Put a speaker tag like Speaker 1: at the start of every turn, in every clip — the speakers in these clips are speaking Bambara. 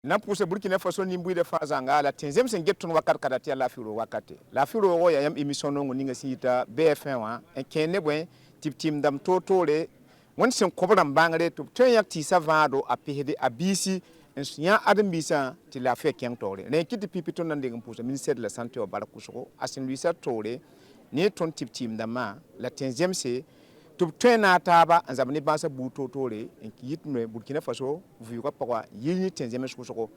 Speaker 1: na pousse Burkina Faso ni mbuide fazanga la tenzem sen getton wakat kadati la firo wakate la firo wo ya yam émission no ninga sita BFM wa en kenne bwen tip tim dam totole won sen kobram bangare to ten yak ti savado a pehde a bisi en nya adam bisa ti la fe ken tore ne kiti pipito nan de pousse ministère de la santé o barakuso asin luisa tore ni ton tip tim dama la tenzem se to tena taba nzamni bansa buto tore en yitme Burkina Faso vu ko pakwa yini tenzeme soko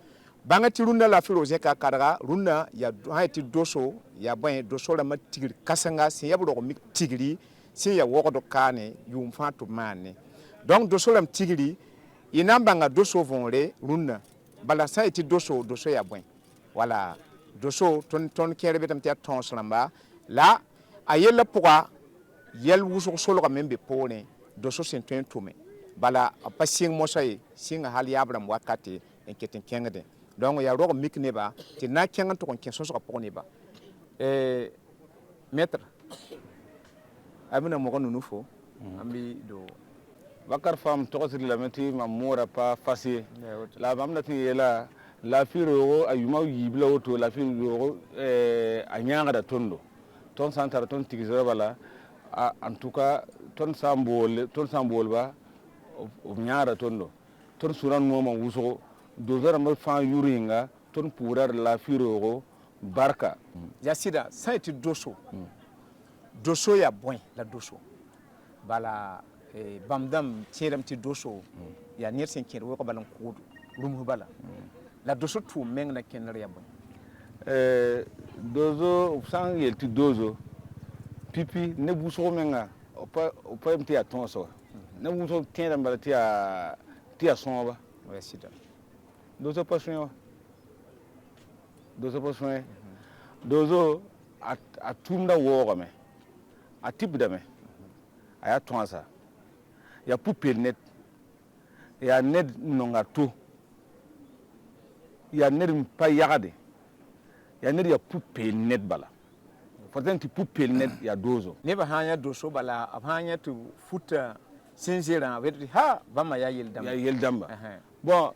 Speaker 1: banga ti runda la firo zeka kadaga runda ya haiti doso ya bwen doso la matigri kasanga sin ya bro mi tigri sin ya wodo kane yum fatu mane donc doso la tigri inambanga doso vonre runda bala sa iti doso ya bwen voilà doso ton kere betam ti ton slamba la ayela pourquoi yel wuso solo ka membe pone doso senten tume bala pasing mosay singa hal yabram wakati en keten kengade donc ya rogo mikne ba ti na kengan to kon kenso so ka pone ba maître amina mo kono nufo ambi do
Speaker 2: bakar fam to sir la meti mamora pa fasi la mamna ti yela la firo ayuma yibla woto la firo anyanga da tondo ton santara ton tigizera bala en tout cas ton sambol ba o nyaara tondo ton suran mo man wuso dozara ma fa yuringa ton purar la firo barka
Speaker 1: ya sida ça est doso doso ya bon la doso bala bamdam tiram ti doso ya nyer sen ker wo ko balan ko rum bala la doso tu meng na ken ya bon
Speaker 2: dozo sang yel ti dozo pipi ne buso menga opa mti ya tonso ne buso tienda mbala ti a sonba
Speaker 1: ouais sida
Speaker 2: dozo passion dozo a tumda woga me a tibda me aya tonsa ya pupel net ya ned nonga to ya ned pa yagade ya ned ya pupel net bala Fazenti pupel net ya dozo.
Speaker 1: Neba hanya doso bala hanya tu futa sinzira wedri ha bama ya yeldamba.
Speaker 2: Ya yeldamba. Bon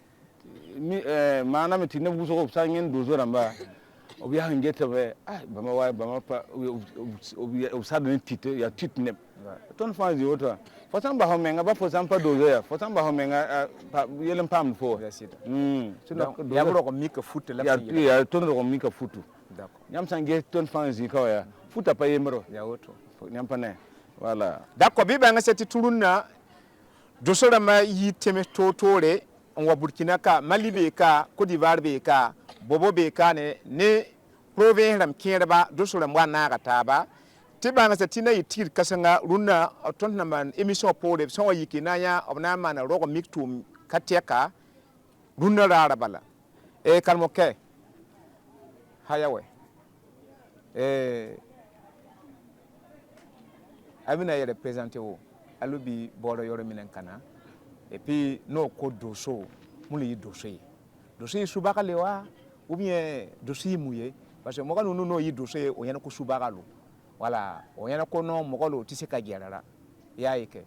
Speaker 2: maana meti ne buso ko sangen dozo ramba. Obi ha ngeta be bama wa bama pa obi obsade ne tite ya tite ne. Ton fanzi wota. Fosamba ho menga ba fosamba dozo ya. Fosamba ho menga yelen pam fo.
Speaker 1: Ya bro ko mika futa la
Speaker 2: ya ton ko mika futu.
Speaker 1: D'accord.
Speaker 2: Nyam sangue ton fanzi ka ya futa pa yemro
Speaker 1: ya woto
Speaker 2: nyam pane voilà
Speaker 1: d'accord biba nga seti turunna dosora ma yiteme totore on wa Burkina ka Mali ka Côte d'Ivoire be ka bobo be ka ne province ram kierba dosora mwa na ka taba tiba nga seti na yitir kasanga runna ton na man émission pole so yiki na ya obna man rogo miktum katiaka runna rara bala kalmo ke hayawe amina ya représenter o alubi boro yoro minen kana et puis no ko doso muli dossier subaka lewa ou bien dossier mouillé parce que mo kanu no yi dossier o yana ko subaka lo voilà o yana ko no mo ko lo tisika gerara ya yake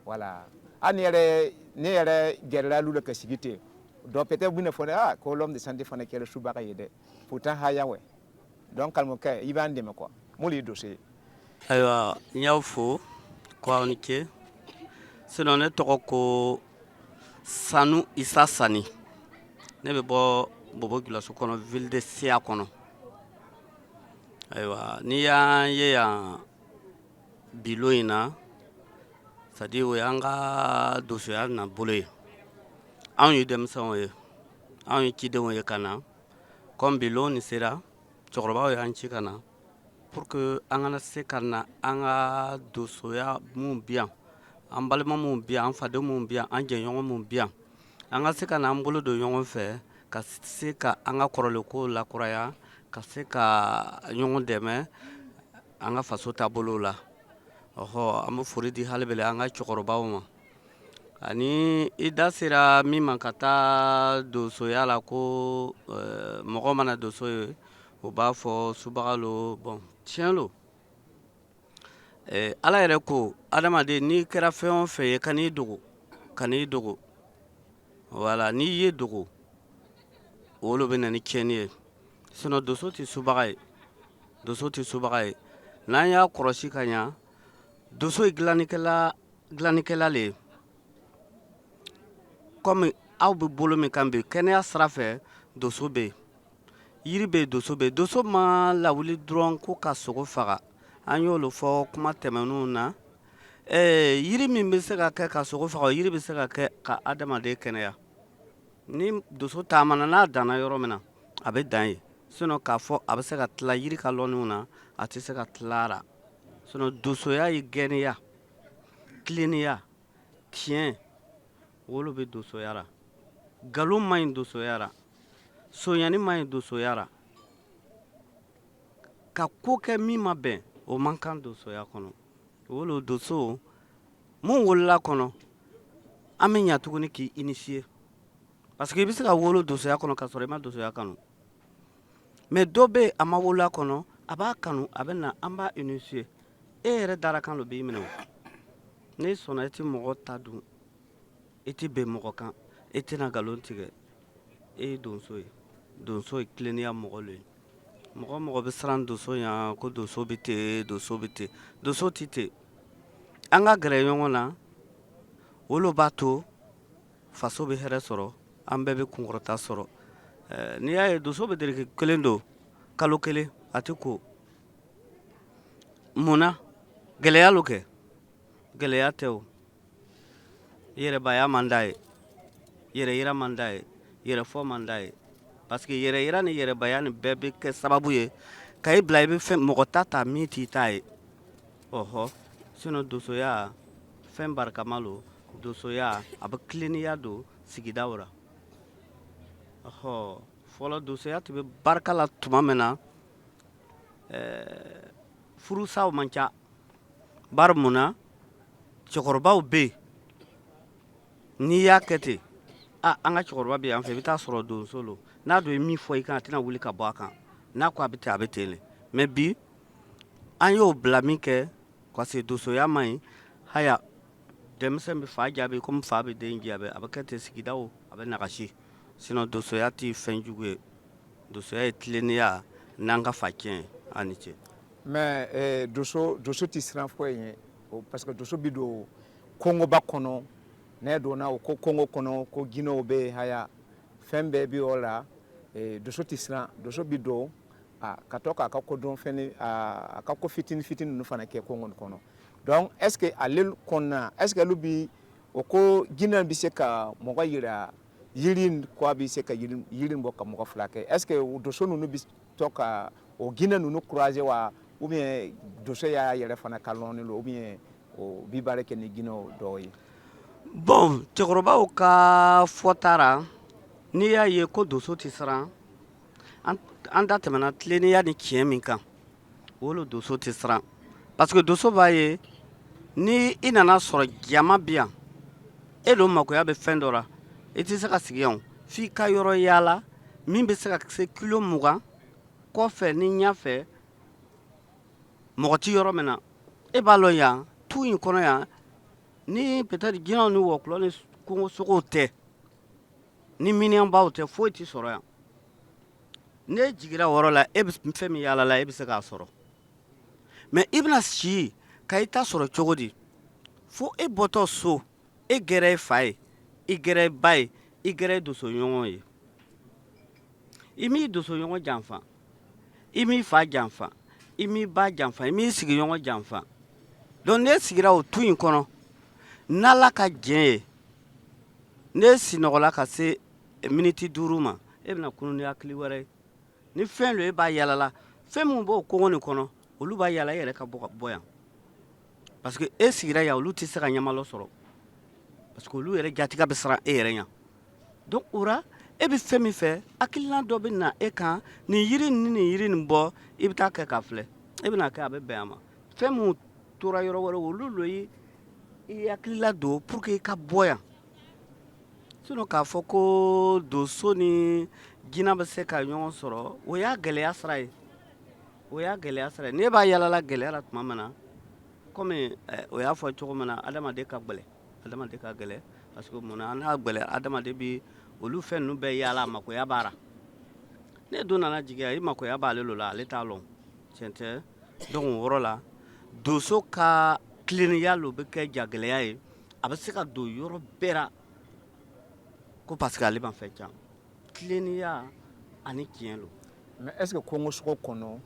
Speaker 1: voilà anere ne gerara lu ka sigité do peut-être bune fona ko l'homme de santé fona kele subaka yede pourtant hayawe donc kalmo ka ibande me quoi muli dossier
Speaker 3: aywa nyawfo ko nike sinon ne toko ko Sanu Issa Sani ne be bo bobo gilaso kono ville de Sia kono aywa ni ya ye ya biloina sadi o yanga dossier na bolé an yu dem son ye an yu ki de wo kana comme bilo ni sera chokroba yo an chikana pour que angana sekarna anga dosoya mun bien an balima mun bien an fade mun bien an jenyon mun bien anga sekana an bolo do yon fe ka seka anga korole ko la kuraya ka seka yon deme anga faso tabolo la oho am furi di halbele anga chokoroba ma ani ida sera mi mankata dosoya la ko mogo mana dosoye o b'a fɔ subagalo bon tiɲɛ lo ala yɛrɛ ko adamaden n'i kɛra fɛn o fɛn ye kan'i dogo voilà n'i ye dogo wolo bɛ na ni tiɲɛni ye sinon doso tɛ subaga ye doso tɛ subaga ye n'an y'a kɔlɔsi ka ɲa doso ye dilannikɛla le ye comme aw bɛ bolo min kan bi kɛnɛya sira fɛ doso bɛ yen yiri bɛ yen doso bɛ yen doso ma lawuli dɔrɔn ko ka sogo faga an y'olu fɔ kuma tɛmɛnenw na yiri min bɛ se ka kɛ ka sogo faga yiri bɛ se ka kɛ ka adamaden kɛnɛya ni doso taamana n'a danna yɔrɔ min na a bɛ dan ye sinon k'a fɔ a bɛ se ka tila yiri ka lɔnniw na a tɛ se ka tila la sinon dosoya ye gɛnniya tilennenya tiɲɛ wolo bɛ dosoya la nkalon ma ɲi dosoya la sonyani ma ɲi dosoya la ka ko kɛ min ma bɛn o man kan dosoya kɔnɔ wolo doso mun wolola kɔnɔ an bɛ ɲa tuguni k'i initier parce que i bɛ se ka wolo dosoya kɔnɔ ka sɔrɔ i ma dosoya kanu mais dɔ bɛ yen a ma wolo a kɔnɔ a b'a kanu a bɛ na an b'a initier e yɛrɛ dara kan dɔ b'i minɛ o n'i sɔnna i tɛ mɔgɔ ta dun i tɛ bɛn mɔgɔ kan i tɛna nkalon tigɛ e ye donso ye donso ye tilennenya mɔgɔ le ye mɔgɔ mɔgɔ bɛ siran doso ɲɛ ko doso bɛ ten doso bɛ ten doso tɛ ten an ka gɛrɛ ɲɔgɔn na wolo b'a to faso bɛ hɛrɛ sɔrɔ an bɛɛ bɛ kunkɔrɔta sɔrɔ n'i y'a ye doso bɛ dereke kelen don kalo kelen a tɛ ko mun na gɛlɛya lo kɛ gɛlɛya tɛ o yɛrɛbaya man d'a ye yɛrɛ yira man d'a ye yɛrɛ fɔ man d'a ye parce que yɛrɛ yira ni yɛrɛbaya ni bɛɛ bɛ kɛ sababu ye ka i bila i bɛ fɛn mɔgɔ ta min t'i ta ye ɔhɔ sinon dosoya fɛn barikama lo dosoya a bɛ tilennenya don sigidaw la ɔhɔ fɔlɔ dosoya tun bɛ barika la tuma min na furusaw man ca bari mun na cɛkɔrɔbaw bɛ yen n'i y'a kɛ ten an ka cɛkɔrɔba bɛ yan fɛ i bɛ taa sɔrɔ donso lo n'a dun ye min fɔ i kan a tɛna wuli ka bɔ a kan n'a ko a bɛ ten a bɛ ten le mais bi an y'o bila min kɛ parce que dosoya man ɲi haya denmisɛn bɛ fa jaabi komi fa bɛ den jaabi a bɛ kɛ ten sigidaw a bɛ nagasi sinon dosoya tɛ fɛn jugu ye dosoya ye tilennenya n'an ka facɛn a ni cɛ
Speaker 1: mais doso tɛ siran foyi ɲɛ parce que doso bɛ don kongoba kɔnɔ ne donna o ko kongo kɔnɔ ko ginɛw bɛ yen haya fɛn bɛɛ bɛ o la doso tɛ siran doso bɛ don ka to k'a ka kodɔn fɛn a ka ko fitini fitini ninnu fana kɛ kongo kɔnɔ donc est ce que ale kɔnɔna est ce que olu bi o ko ginɛ bɛ se ka mɔgɔ yira yiri ko a bɛ se ka yiri bɔ ka mɔgɔ fila kɛ est ce que o doso ninnu bɛ to ka o ginɛ ninnu croiser wa ou bien doso y'a yɛrɛ fana ka lɔnni lo ou bien o bi baara kɛ ni ginɛw dɔw ye.
Speaker 3: bon cɛkɔrɔbaw ka fɔta ra n'i y'a ye ko doso tɛ siran an da tɛmɛna tilennenya ni tiɲɛ min kan wolo doso tɛ siran parce que doso b'a ye ni i nana sɔrɔ jama bɛ yan e don magoya bɛ fɛn dɔ la i tɛ se ka sigi yan f'i ka yɔrɔ yaala min bɛ se ka se kilo 20 kɔfɛ ni ɲɛfɛ mɔgɔ tɛ yɔrɔ min na e b'a lɔn yan tu in kɔnɔ yan ni peut-être jinɛw ni wɔkulɔ ni kungosogow tɛ ni miniyanbaw tɛ foyi tɛ sɔrɔ yan n'e jigira o yɔrɔ la e bɛ fɛn min yaala la e bɛ se k'a sɔrɔ mais i bɛna si ka i ta sɔrɔ cogo di fo e bɔtɔ so e gɛrɛ i fa ye i gɛrɛ i ba ye i gɛrɛ i dosoɲɔgɔn ye i m'i dosoɲɔgɔn janfa i m'i fa janfa i m'i ba janfa i m'i sigiɲɔgɔn janfa donc n'e sigira o tu in kɔnɔ n'ala ka jɛn ye n'e sinɔgɔla ka se miniti 5 ma e bɛna kunu ni hakili wɛrɛ ye ni fɛn lo e b'a yalala fɛn min b'o kongo nin kɔnɔ olu b'a yala e yɛrɛ ka bɔ yan parce que e sigira yan olu tɛ se ka ɲamalɔ sɔrɔ parce que olu yɛrɛ jatiga bɛ siran e yɛrɛ ɲɛ donc o ra e bɛ fɛn min fɛ hakilina dɔ bɛ na e kan nin yiri ni nin yiri nin bɔ i bɛ taa kɛ k'a filɛ e bɛna kɛ a bɛ bɛn a ma fɛn min tora yɔrɔ wɛrɛ olu lo i hakilila don pour que i ka bɔ yan sinon k'a fɔ ko doso ni jinɛ bɛ se ka ɲɔgɔn sɔrɔ o y'a gɛlɛya sira ye o y'a gɛlɛya sira ye n'e b'a yalala gɛlɛya la tuma min na komi o y'a fɔ cogo min na adamaden ka gɛlɛn parce que mun na an n'a gɛlɛya adamaden bi olu fɛn ninnu bɛɛ yaala a magoya b'a la ne dun nana jigiya i makoya b'ale lo la ale t'a lɔn tiɲɛ tɛ donc o yɔrɔ la doso ka tilennenya lo bɛ kɛ jagɛlɛya ye a bɛ se ka don yɔrɔ bɛɛ la ko parce que ale ma fɛn can tilennenya ani tiɲɛ lo
Speaker 1: mais est ce que kongo sogo kɔnɔ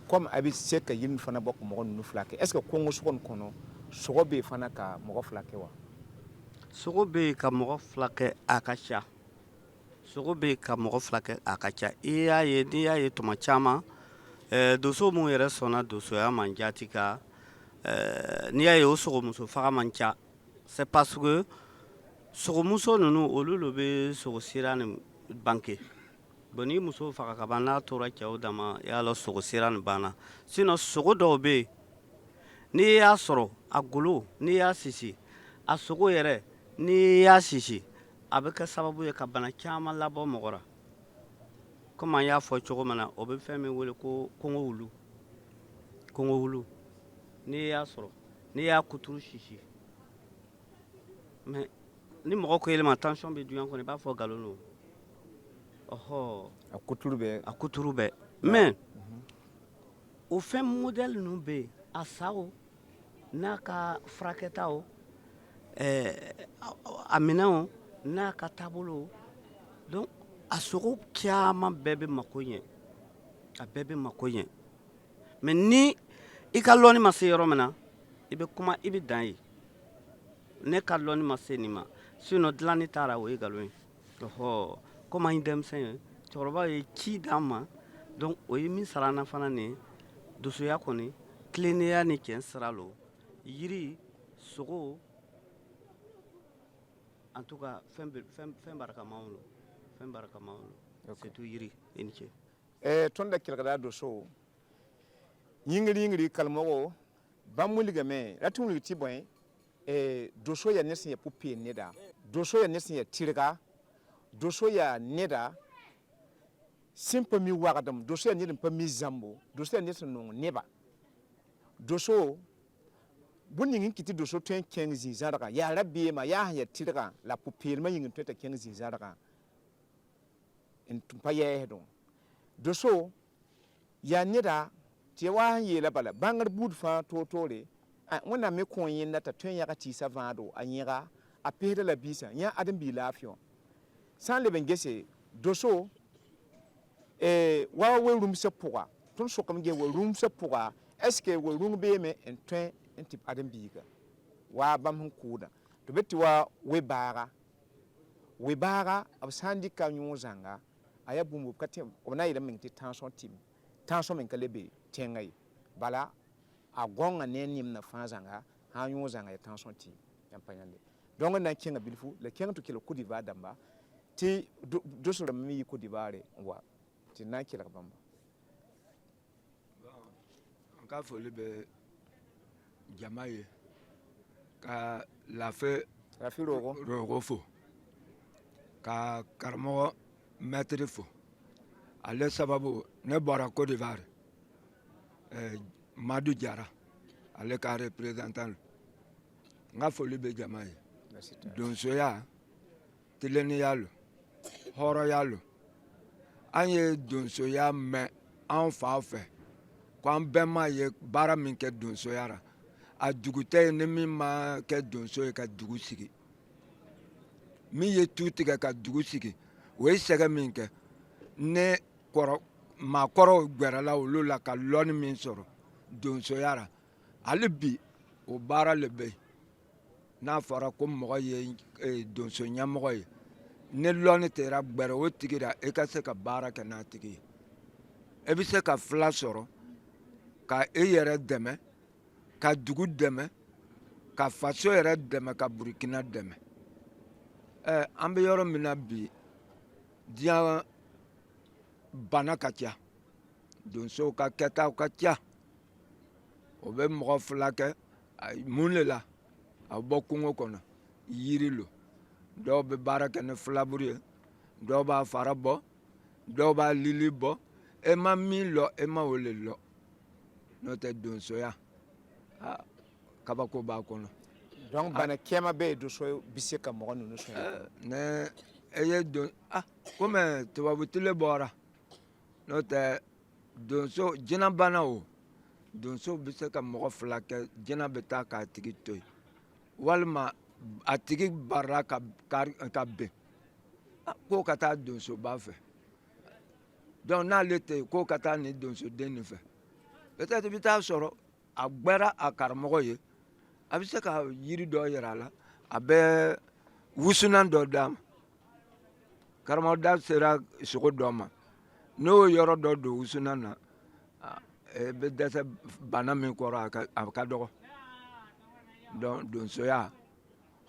Speaker 1: comme a bɛ se ka yiri fana bɔ ka mɔgɔ ninnu fila kɛ est ce que kongo sogo kɔnɔ sogo bɛ yen fana ka mɔgɔ fila kɛ wa
Speaker 3: sogo bɛ yen ka mɔgɔ fila kɛ a ka ca sogo bɛ yen ka mɔgɔ fila kɛ a ka ca i y'a ye n'i y'a ye tuma caman doso mun yɛrɛ sɔnna dosoya man jati ka n'i y'a ye o sogomuso faga man ca c'est parce que sogomuso ninnu olu lo bɛ sogo sira nin banke bon ni muso faga ka ban n'a tora cɛw dama i y'a lɔ sogo sira nin banna sinon sogo dɔw bɛ yen n'i y'a sɔrɔ a golo n'i y'a sisi a sogo yɛrɛ n'i y'a sisi a bɛ kɛ sababu ye ka bana caman labɔ mɔgɔ la komi an y'a fɔ cogo min na o bɛ fɛn min wele ko kɔngɔ wulu n'i y'a sɔrɔ n'i y'a kuturu sisi mais ni mɔgɔ ko yɛlɛma tension bɛ duyan kɔnɔ i b'a fɔ nkalon don ɔhɔ
Speaker 1: a kuturu bɛ
Speaker 3: mais o fɛn modèle ninnu bɛ yen a sago n'a ka furakɛtaw a minɛnw n'a ka taabolo donc a sogo caman bɛɛ bɛ mako ɲɛ a bɛɛ bɛ mako ɲɛ mais ni i ka lɔnni ma se yɔrɔ min na i bɛ kuma i bɛ dan ye ne ka lɔnni ma se nin ma sinon dilanni taara o ye nkalon ye ɔhɔ komi an ye denmisɛn ye cɛkɔrɔba ye ci d'an ma donc o ye min sara an na fana nin dosoya kɔni tilennenya ni cɛn sira lo yiri sogo en tout cas fɛn barikamaw lo c'est tout yiri i ni ce
Speaker 1: tõnd da kelgda doso yĩngr kalmɔgo bãmb wilgame ra tɩ wilg tɩ bõe doso yaa ned sẽn ya pʋ-peen neda doso yaa ned sẽn ya tɩrga doso yaa neda sẽn pa mi wagdem doso yaa ned n pa mi zãmbo doso yaa ned sẽn nong neba doso bõn ning n kɩ tɩ doso tõe n kẽng zĩ-zãrga yaa ra beema yaa sẽn ya tɩrgã la pʋ-peelmã yĩng n tõe t'a kẽng zĩ-zãrgã n pa yɛɛsdõ doso yaa neda tɩ ya wa sẽn yeela bala bãngr buud fãa toor-toore wẽnnaam me kõ yẽnda t'a tõe n yãga tɩɩsã vãado a yẽga a pesda la biisã yã ãdem-bii laafɩ sã n leb n gese doso wa we-rũmsã pʋga tõnd sokame ge wa-rũmsã pʋga est ce que wa-rũng beeme n tõe n tɩ b ãdem-biiga waa bãmb sẽn kʋʋda tɩ be tɩ wa we-baaga b sã n dɩka yõo zãnga a yaa bũmb b na yɩlm meng tɩ tension meng ka le be tẽngã ye bala a gõnga ne nemdã fãa zãnga sã n yõo zãnga ya tension tɩ yãmb pa yãnde donc n na n kẽnga bilfu la kẽng tɩ kelg Côte d'Ivoire dãmba tɩ dos rãmb me yi Côte d'Ivoire n wa tɩ na n kelg bãmba
Speaker 4: ka foli bɛ jama ye ka lafe rogo fo ka karamɔgɔ mɛtiri fo ale sababu ne bɔra Côte d'Ivoire Madu Jara ale ka représentant n ka foli bɛ jama ye donsoya tilennenya lo hɔrɔnya lo an ye donsoya mɛn an fa fɛ ko an bɛɛ ma ye baara min kɛ donsoya ra a dugu tɛ ye ni min ma kɛ donso ye ka dugu sigi min ye tu tigɛ ka dugu sigi o ye sɛgɛ min kɛ ne maakɔrɔw gwɛrɛla olu la ka lɔnni min sɔrɔ donsoya ra hali bi o baara le bɛ yen n'a fɔra ko mɔgɔ ye donso ɲɛmɔgɔ ye ni lɔnni tɛra gbɛrɛ o tigi ra e ka se ka baara kɛ n'a tigi ye e bɛ se ka fila sɔrɔ ka e yɛrɛ dɛmɛ ka dugu dɛmɛ ka faso yɛrɛ dɛmɛ ka burukina dɛmɛ an bɛ yɔrɔ min na bi diɲɛ bana ka ca donsow ka kɛtaw ka ca o bɛ mɔgɔ fila kɛ mun de la a bɔ kungo kɔnɔ yiri lo dɔw bɛ baara kɛ ni filaburu ye dɔw b'a fara bɔ dɔw b'a lili bɔ e ma min lɔ e ma o le lɔ n'o tɛ donsoya kabako b'a kɔnɔ.
Speaker 1: donc bana kɛma bɛ ye doso bɛ se ka mɔgɔ ninnu sɔrɔ
Speaker 4: ne e ye don komi tubabu tile bɔra n'o tɛ donso jinɛ bana o donso bɛ se ka mɔgɔ 2 kɛ jinɛ bɛ taa k'a tigi to yen walima a tigi barila ka bɛn k'o ka taa donsoba fɛ donc n'ale tɛ yen k'o ka taa nin donsoden nin fɛ peut-être i bɛ taa sɔrɔ a gbɛra a karamɔgɔ ye a bɛ se ka yiri dɔ yira a la a bɛ wusunan dɔ d'a ma karamɔgɔ da sera sogo dɔ ma n'o yɔrɔ dɔ don wusunan na i bɛ dɛsɛ bana min kɔrɔ a ka dɔgɔ donc donsoya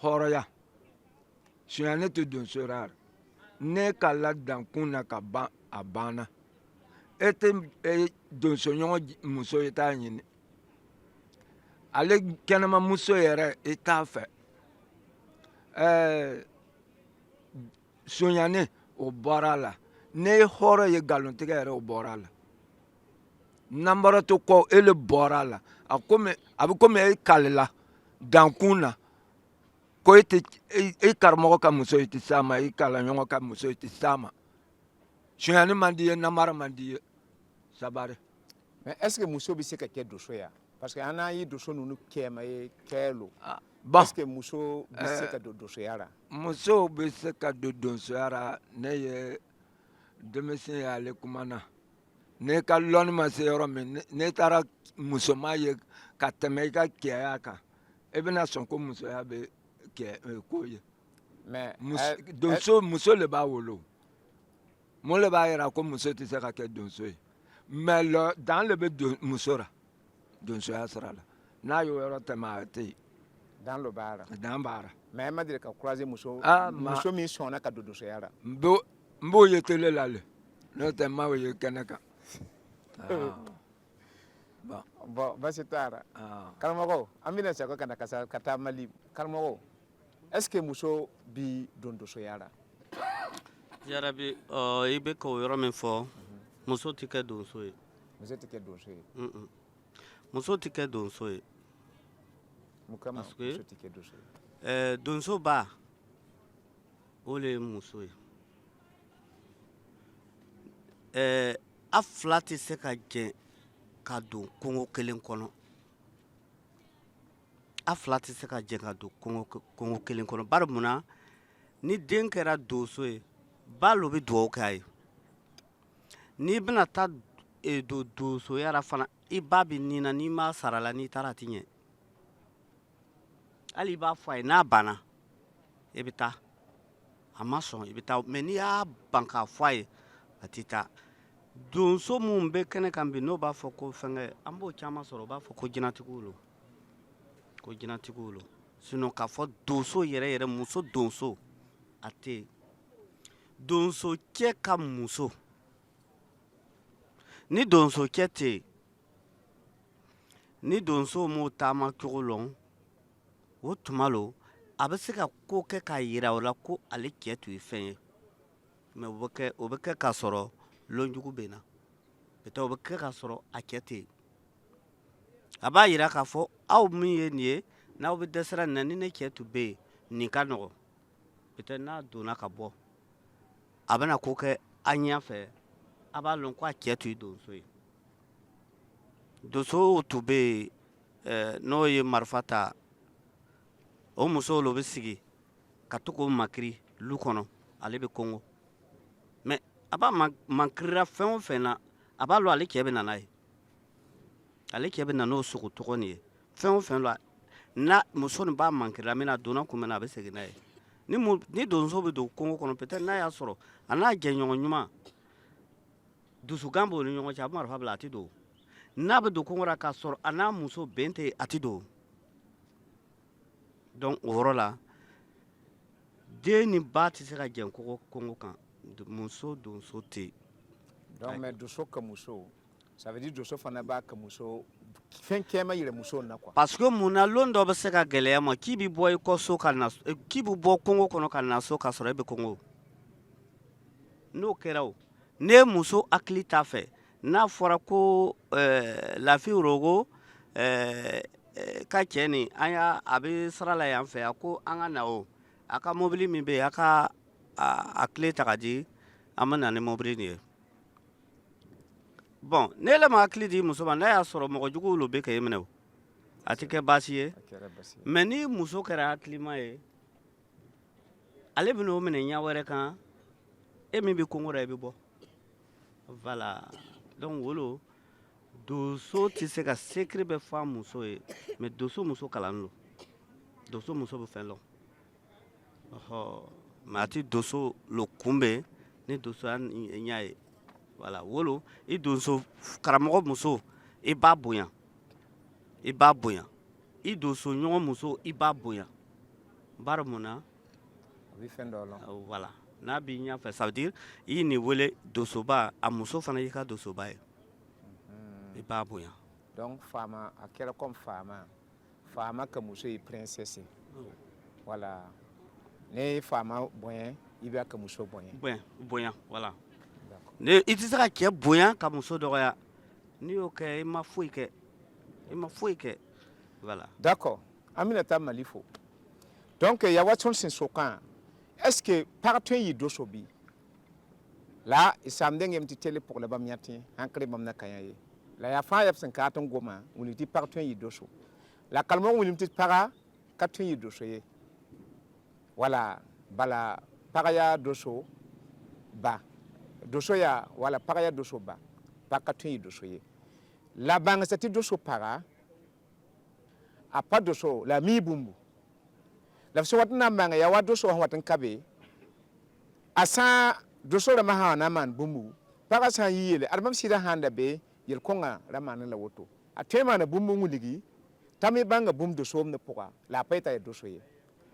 Speaker 4: hɔrɔnya sonyani tɛ donsoya ne ka ladankun na ka ban a banna e tɛ donsoɲɔgɔn muso i t'a ɲini ale kɛnɛma muso yɛrɛ i t'a fɛ sonyani o bɔra a la ne ye hɔrɔn ye nkalontigɛ yɛrɛ o bɔra a la nanbara to kɔ e le bɔra a la a bɛ komi e kalila dankun na ko e karamɔgɔ ka muso i tɛ s'a ma i kalanɲɔgɔn ka muso i tɛ s'a ma sonyani man di ye nanbara man di ye sabari.
Speaker 1: mais est ce que muso bɛ se ka kɛ doso ya parce que an n'a ye doso ninnu kɛma ye kɛlo
Speaker 4: bon
Speaker 1: est ce que muso bɛ se ka don dosoya la.
Speaker 4: muso bɛ se ka don donsoya la ne ye denmisɛn ye ale kuma na ne ka lɔnni ma se yɔrɔ min ne taara musoman ye ka tɛmɛ i ka cɛya kan e bɛna sɔn ko musoya bɛ k'o ye
Speaker 1: mais
Speaker 4: muso le b'a wolo mun le b'a jira ko muso tɛ se ka kɛ donso ye mais dan le bɛ muso la donsoya sira la n'a y'o yɔrɔ tɛmɛ a tɛ yen.
Speaker 1: dan lo b'a la.
Speaker 4: dan b'a la.
Speaker 1: mais ma deli ka croiser muso min sɔnna ka don dosoya la.
Speaker 4: n b'o ye tele la le n'o tɛ n m'o ye kɛnɛ kan.
Speaker 1: bon basi t'a la. karamɔgɔ an bɛna segin ka na ka taa Mali karamɔgɔ est ce que muso bi don dosoya la.
Speaker 3: Jarabi i bɛ ka o yɔrɔ min fɔ muso tɛ kɛ donso ye.
Speaker 1: muso tɛ kɛ donso ye.
Speaker 3: muso tɛ kɛ donso ye.
Speaker 1: mun kama muso tɛ kɛ donso
Speaker 3: ye. donso ba o le ye muso ye. a 2 tɛ se ka jɛ ka don kongo kelen kɔnɔ. a 2 tɛ se ka jɛ ka don kongo kelen kɔnɔ bari mun na ni den kɛra donso ye ba lo bɛ dugawu kɛ a ye n'i bɛna taa don donsoya la fana i ba bɛ nin na n'i ma sara la n'i taara a tɛ ɲɛ hali i b'a fɔ a ye n'a banna i bɛ taa a ma sɔn i bɛ taa mais n'i y'a ban k'a fɔ a ye a tɛ taa donso minnu bɛ kɛnɛ kan bi n'o b'a fɔ ko fɛnkɛ an b'o caman sɔrɔ o b'a fɔ ko jinɛtigiw lo ko jinɛtigiw lo sinon k'a fɔ donso yɛrɛ yɛrɛ muso donso a tɛ yen donso cɛ ka muso ni donso cɛ tɛ yen ni donso m'o taama cogo lɔn o tuma lo a bɛ se ka ko kɛ k'a yira o la ko ale cɛ tun ye fɛn ye mais o bɛ kɛ k'a sɔrɔ lɔnjugu bɛ na peut-être o bɛ kɛ k'a sɔrɔ a cɛ tɛ yen a b'a yira k'a fɔ aw min ye nin ye n'aw bɛ dɛsɛra nin na ni ne cɛ tun bɛ yen nin ka nɔgɔn peut-être n'a donna ka bɔ a bɛna ko kɛ a ɲɛ fɛ a b'a lɔn ko a cɛ tun ye donso ye donso tun bɛ yen n'o ye marifa ta o musow lo bɛ sigi ka to k'o makiri lu kɔnɔ ale bɛ kongo mais a b'a makirira fɛn o fɛn na a b'a lɔn ale cɛ bɛ na n'a ye ale cɛ bɛ na n'o sogo tɔgɔ nin ye fɛn o fɛn la na muso nin b'a makirira min na a donna kun min na a bɛ segin n'a ye ni donso bɛ don kongo kɔnɔ peut-être n'a y'a sɔrɔ a n'a jɛɲɔgɔn ɲuman dusukan b'o ni ɲɔgɔn cɛ a bɛ marifa bila a tɛ don n'a bɛ don kongo la k'a sɔrɔ a n'a muso bɛn tɛ a tɛ don donc o yɔrɔ la den ni ba tɛ se ka jɛn kongo kan muso donso tɛ yen.
Speaker 1: donc mais doso ka muso ça veut dire doso fana b'a ka muso fɛn kɛma yɛrɛ muso na quoi.
Speaker 3: parce que mun na lon dɔ bɛ se ka gɛlɛya ma k'i bɛ bɔ i kɔ so ka na k'i bɛ bɔ kongo kɔnɔ ka na so k'a sɔrɔ e bɛ kongo n'o kɛra o ne muso hakili t'a fɛ n'a fɔra ko Lafiya Rogo ka cɛ nin a bɛ sira la yan fɛ yan ko an ka na o a ka mobili min bɛ yen a ka a tile ta ka di an bɛ na ni mobili nin ye bon ne la ma hakili di muso ma n'a y'a sɔrɔ mɔgɔ jugu lo bɛ k'e minɛ o a tɛ kɛ baasi ye mais ni muso kɛra hakilima ye ale bɛna o minɛ ɲɛ wɛrɛ kan e min bɛ kongo la i bɛ bɔ voilà donc wolo doso tɛ se ka secret bɛɛ fɔ a muso ye mais doso muso kalannen don doso muso bɛ fɛn dɔn mais a tɛ doso lo kunbɛn ni doso y'a ɲɛ ye voilà wolo i doso karamɔgɔ muso i b'a bonya i b'a bonya i doso ɲɔgɔn muso i b'a bonya bari mun na voilà n'a b'i ɲɛfɛ ça veut dire i ye nin wele dosoba a muso fana y'i ka dosoba ye i b'a bonya
Speaker 1: donc faama a kɛra comme faama ka muso ye princesse voilà ne faama bonya i b'a ka muso bonya voilà ne i tɛ se ka cɛ bonya ka muso dɔgɔya n'i y'o kɛ i ma foyi kɛ voilà d'accord an bɛna taa Mali fo donc Yawason Sensokkan est-ce que partout yi doso bi la isamdenge mti tele pour la bamiati ankre bamna kayaye la ya fa yap sen katon goma uniti partout yi doso la kalmo uniti para katon yi doso ye voilà bala paraya doso ba doso ya wala paraya doso ba pa katon yi doso ye la bang sati doso para a pas doso la mi bumbu la so watna manga ya wa doso watan kabe asa doso da maha na man bumbu para sa yile albam sida handa be yel konga ramana la woto a tema na bumbu nguligi tami banga bum doso ne poka la paita ya doso ye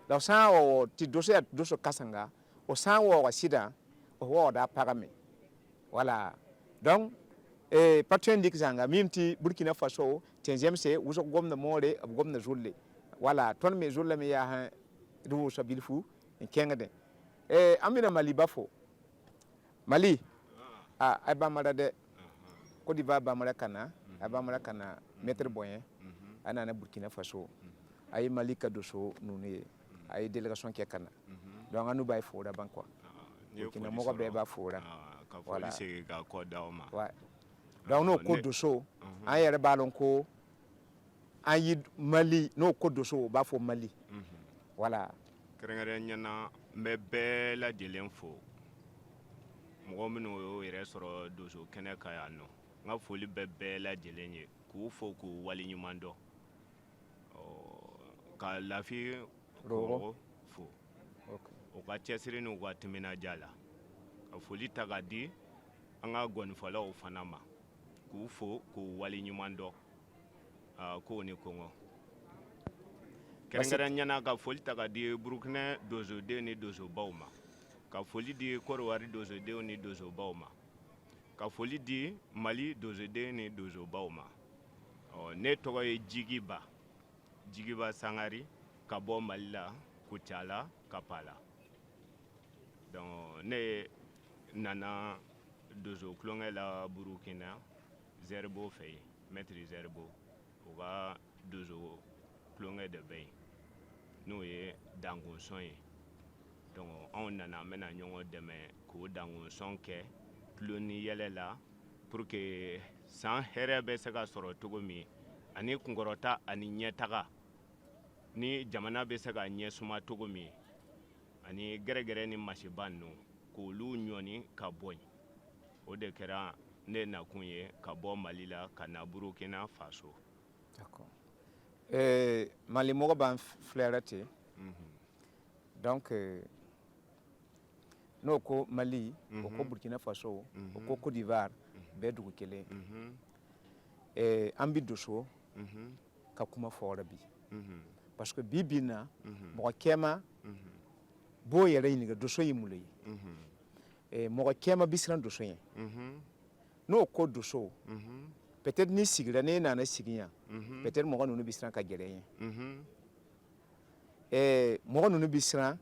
Speaker 1: la sa o ti doso ya doso kasanga o sa wo sida o wo da parame voilà donc patron dik zanga mimti Burkina Faso tenzem se wuso gomna more ab gomna jolle voilà ton me jolle me ya ha du so bilfu kengade amina Mali bafo Mali ay ba mara de ko di ba mara kana ay ba mara kana maître boyen ana na Burkina Faso ay Mali ka doso nuni ay délégation ke kana donc anu bay fo da banko Burkina mo ko be ba fo da
Speaker 5: ka police ga ko dawma
Speaker 1: ouais donc no ko doso an yere balon ko ayi Mali no ko doso ba fo Mali voilà
Speaker 5: kerengere nyana me be la delen fo mo minnu yɛrɛ sɔrɔ doso kɛnɛ ka yan nɔ n ka foli bɛɛ lajɛlen ye k'u fo k'u waleɲuman dɔn ka Lafi Rogo fo o ka cɛsiri n'u ka timinadiya la ka foli ta ka di an ka gɔnifɔlaw fana ma k'u fo k'u waleɲuman dɔn k'o ni kɔngɔ kɛrɛnkɛrɛnnenya ka foli ta ka di Burukina dosoden ni dosobaw ma ka foli di Korowari dosodenw ni dosobaw ma ka foli di Mali dosoden ni dosobaw ma ne tɔgɔ ye Jigiba Sangari ka bɔ Mali la Kucala Kapala donc ne nana doso kulonkɛ la Burukina Zerbo fɛ yen maître Zerbo o ka doso kulonkɛ de bɛ yen n'o ye dangonsɔn ye donc anw nana an bɛna ɲɔgɔn dɛmɛ k'o dangonsɔn kɛ tulo ni yɛlɛ la pour que san hɛrɛ bɛ se ka sɔrɔ cogo min ani kunkɔrɔta ani ɲɛtaga ni jamana bɛ se ka ɲɛsuma cogo min ani gɛrɛgɛrɛ ni masiba ninnu k'olu ɲɔni ka bɔ yen o de kɛra ne nakun ye ka bɔ Mali la ka na Burukina Faso.
Speaker 1: D'accord. Mali mɔgɔ b'an filɛra ten donc n'o ko Mali o ko Burkina Faso o ko Côte d'Ivoire bɛɛ dugu kelen an bi doso ka kuma fɔra bi parce que bi bin na mɔgɔ kɛma b'o yɛrɛ ɲininka doso ye mun ye mɔgɔ kɛma bi siran doso ye n'o ko doso peut-être ni sigira ne nana sigi yan peut-être mɔgɔ ninnu bi siran ka gɛrɛ ye mɔgɔ ninnu bi siran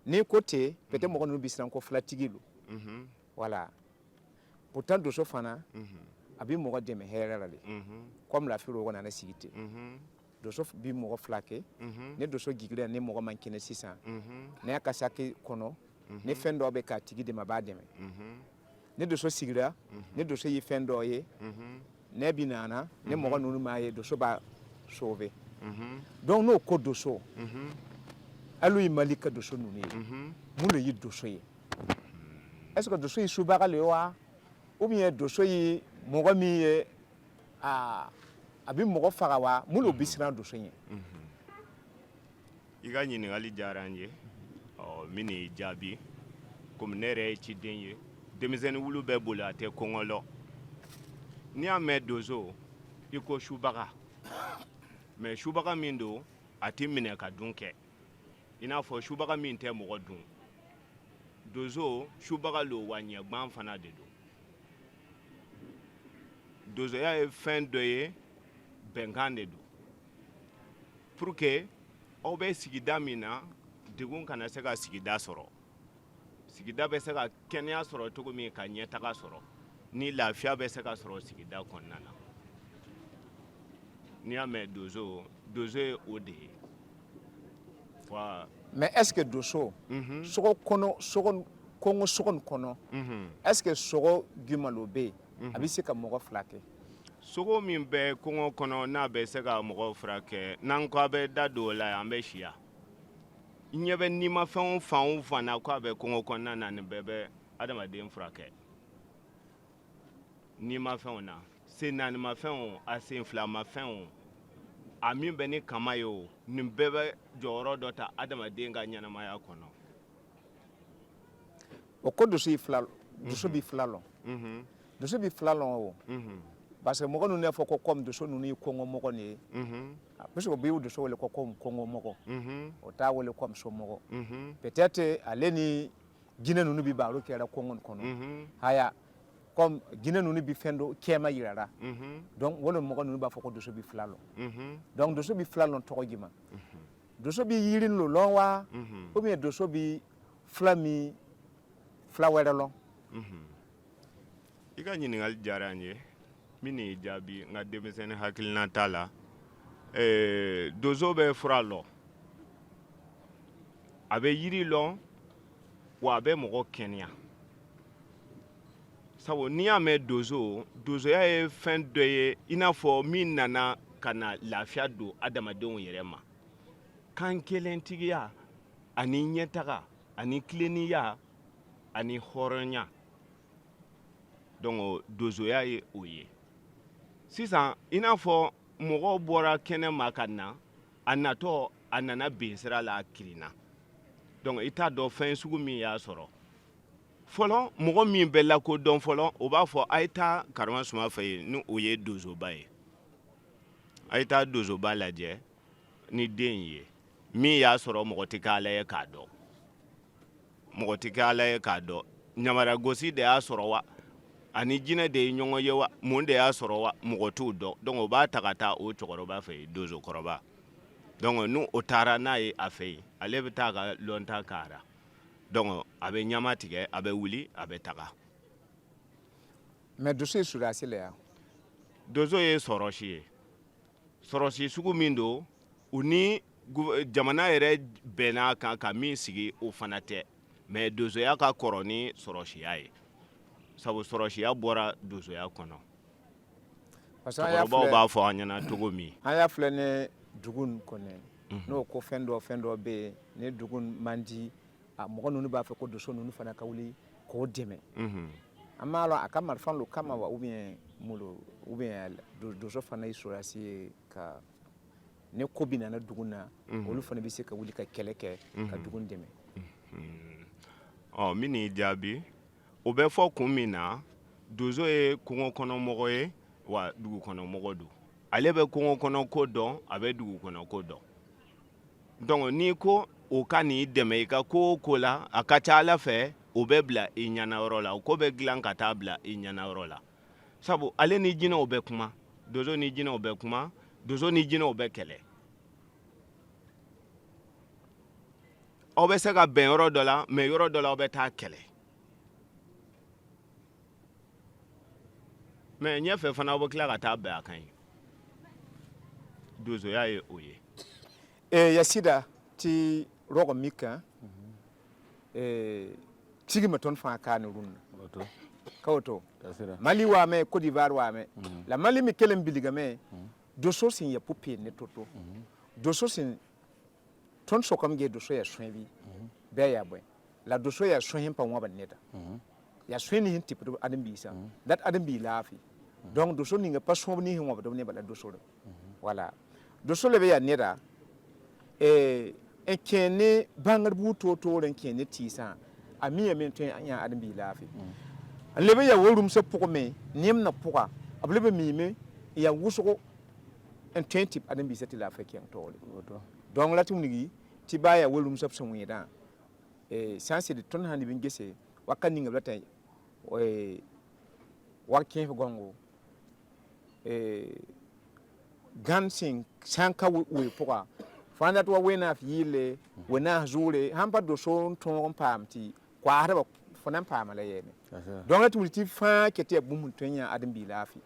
Speaker 1: ni ko ten peut-être mɔgɔ ninnu bi siran ko filatigi lo voilà pourtant doso fana a bi mɔgɔ dɛmɛ hɛrɛ la de comme Lafi Rogo nana sigi ten doso bi mɔgɔ fila kɛ ni doso gigira ni mɔgɔ man kɛnɛ sisan ne y'a ka saki kɔnɔ ni fɛn dɔ bɛ k'a tigi dɛmɛ a b'a dɛmɛ ne doso sigira ne doso yi fɛn dɔ ye ne bi nana ne mɔgɔ ninnu m'a ye doso b'a sauver donc n'o ko doso hali u mali ka doso ninnu ye mun de ye doso ye est ce que doso ye subaga le wa ou bien doso ye mɔgɔ min ye a bɛ mɔgɔ faga wa mun de bɛ siran doso ye
Speaker 5: i ka ɲininkali diyara n ye min n'i jaabi komi ne yɛrɛ ye ciden ye denmisɛnnin wulu bɛɛ bolo a tɛ kɔngɔ lɔ n'i y'a mɛn donso i ko subaga mais subaga min don a tɛ minɛ ka dun kɛ i n'a fɔ subaga min tɛ mɔgɔ dun donso subaga lo wa ɲɛgwan fana de don donsoya ye fɛn dɔ ye bɛnkan de don pour que aw bɛ sigida min na degun kana se ka sigida sɔrɔ sigida bɛ se ka kɛnɛya sɔrɔ cogo min ka ɲɛtaga sɔrɔ ni lafiya bɛ se ka sɔrɔ sigida kɔnɔna na n'i y'a mɛn dozo ye o de ye
Speaker 1: mais est ce que doso sogo kɔnɔ sogo kɔngɔ sogo nin kɔnɔ est ce que sogo jumalo bɛ yen a bɛ se ka mɔgɔ fila kɛ
Speaker 5: sogo min bɛ kɔngɔ kɔnɔ n'a bɛ se ka mɔgɔ furakɛ n'an ko a bɛ da don o la an bɛ siya i ɲɛ bɛ nimafɛnw fan o fan na ko a bɛ kɔngɔ kɔnɔna na nin bɛɛ bɛ adamaden furakɛ nimafɛnw na sen naanimafɛnw a sen filamafɛnw a min bɛ ni kama ye o nin bɛɛ bɛ jɔyɔrɔ dɔ ta adamaden ka ɲɛnamaya kɔnɔ
Speaker 1: o ko doso bɛ fila lɔn doso bɛ fila lɔn o parce que mɔgɔ ninnu y'a fɔ ko comme doso ninnu ye kɔngɔ mɔgɔ nin ye parce que o bɛ doso wele ko comme kɔngɔ mɔgɔ o t'a wele comme somɔgɔ peut-être ale ni jinɛ ninnu bɛ baro kɛra kɔngɔ nin kɔnɔ haya comme jinɛ ninnu bɛ fɛn dɔ kɛma yirara donc wala mɔgɔ ninnu b'a fɔ ko doso bɛ fila lɔn donc doso bɛ fila lɔn tɔgɔ jumɛn doso bɛ yiri lo lɔn wa ou bien doso bɛ fila wɛrɛ lɔn
Speaker 5: i ka ɲininkali diyara n ye min n'i jaabi n ka denmisɛnnin hakilina t'a la dozo bɛ fura lɔ a bɛ yiri lɔn wa a bɛ mɔgɔ kɛnɛya sabu n'i y'a mɛn dozoya ye fɛn dɔ ye i n'a fɔ min nana ka na lafiya don adamadenw yɛrɛ ma kan kelentigiya ani ɲɛtaga ani tilennenya ani hɔrɔnya donc dozoya ye o ye sisan i n'a fɔ mɔgɔw bɔra kɛnɛ ma ka na a natɔ a nana ben sira la a kirinna donc i t'a dɔn fɛn sugu min y'a sɔrɔ fɔlɔ mɔgɔ min bɛ lakodɔn fɔlɔ o b'a fɔ a ye taa karimasuma fɛ yen ni o ye dozoba ye a ye taa dozoba lajɛ ni den ye min y'a sɔrɔ mɔgɔ tɛ k'ala ye k'a dɔn mɔgɔ tɛ k'ala ye k'a dɔn ɲamaragosi de y'a sɔrɔ wa ani jinɛ de ye ɲɔgɔn ye wa mun de y'a sɔrɔ wa mɔgɔ t'o dɔn donc o b'a ta ka taa o cɛkɔrɔba fɛ yen dozokɔrɔba donc n'o taara n'a ye a fɛ yen ale bɛ taa ka lɔnta k'ara donc a bɛ ɲama tigɛ a bɛ wuli a bɛ taga
Speaker 1: mais doso ye sudasi le ya
Speaker 5: dozo ye sɔrɔsi ye sɔrɔsi sugu min don u ni jamana yɛrɛ bɛnna kan ka min sigi o fana tɛ mais dozoya ka kɔrɔ ni sɔrɔsiya ye sabu sɔrɔsiya bɔra dozoya kɔnɔ cɛkɔrɔbaw b'a fɔ an ɲɛna cogo min
Speaker 1: an y'a filɛ ni dugu nin kɔnɔ n'o ko fɛn dɔ bɛ yen ni dugu man di mɔgɔ ninnu b'a fɛ ko doso ninnu fana ka wuli k'o dɛmɛ an b'a lɔn a ka marifa lo kama wa ou bien doso fana ye sɔrɔsi ye ka ni ko bɛ nana dugu na olu fana bɛ se ka wuli ka kɛlɛ kɛ ka dugu dɛmɛ
Speaker 5: min n'i jaabi o bɛ fɔ kun min na dozo ye kungo kɔnɔ mɔgɔ ye wa dugu kɔnɔ mɔgɔ don ale bɛ kungo kɔnɔ ko dɔn a bɛ dugu kɔnɔ ko dɔn donc n'i ko o ka n'i dɛmɛ i ka ko o ko la a ka ca ala fɛ o bɛ bila i ɲɛnayɔrɔ la o ko bɛ dilan ka taa bila i ɲɛnayɔrɔ la sabu ale ni jinɛw bɛ kuma dozo ni jinɛw bɛ kuma dozo ni jinɛw bɛ kɛlɛ aw bɛ se ka bɛn yɔrɔ dɔ la mais yɔrɔ dɔ la aw bɛ taa kɛlɛ mais ɲɛfɛ fana aw bɛ tila ka taa bɛn a kan ye dozoya ye o ye
Speaker 1: yasida ti rɔgɔ mi kan tigi ma tõnd fãa kaa ne rũnna kawoto Mali wa me Côte d'Ivoire wa me la Mali mi kelen biliga me doso sin ya pupi ne toto doso sin ton so kam ge doso ya shwebi be ya boy la doso ya shwen pa wa ban neta ya shwen ni tipo adam bi sa that adam bi lafi donc doso ni nga pas so ni wa ba ne bala doso voilà doso le be ya neta en kene bangar bu toto ren kene tisa ami men to ya adam bi lafi lebe ya worum se poko me nim na poka ablebe mi me ya wusugo en 20 adam bi seti la feki en tole donc la tumnigi ti baya worum se so wida sanse de ton hani bin gese wakani ngabla tay wakin gongo gansing sanka we poka fanda to wena file wena zure hamba do so ton pamti kwa harba fonan pamala yene donc la tumiti fa kete bum tonya adam bi lafi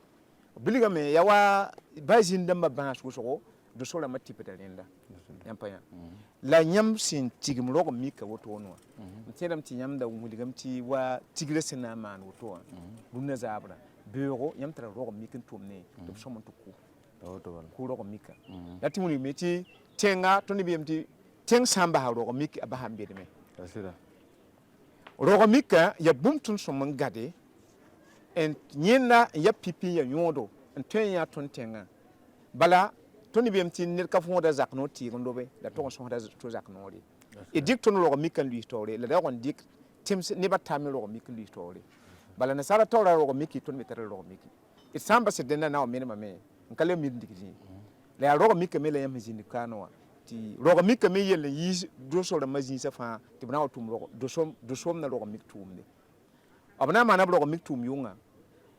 Speaker 1: biliga me yawa bazin damba ban so do so la matipe dalenda yampaya la nyam sin tigim rogo mika woto no mtedam ti nyam da wuligam ti wa tigre sina man woto bunna zabra beuro nyam tra rogo mikin tumne to so mon to ku rogo mika lati muni meti tenga to ni bimti teng samba ha rogo miki abahambe de me rogo mika ya bumtun so man gade en nyenda ya pipi ya nyodo en tenya ton tenga bala toni bimti nir ka fonda zakno ti ndobe da to so da to zakno ri e dik ton rogo mika lui tore la da gon dik tims ne batami rogo mika lui tore bala na sara to rogo miki ton mi tere rogo miki it samba se denna na o menema me nkale mi ndikiji la rogo mika me la yam jindi kanowa ti rogo mika me yele yi do so da mazin sa fa ti bana tum rogo do som na rogo mik tum ne abana mana rogo mik tum yunga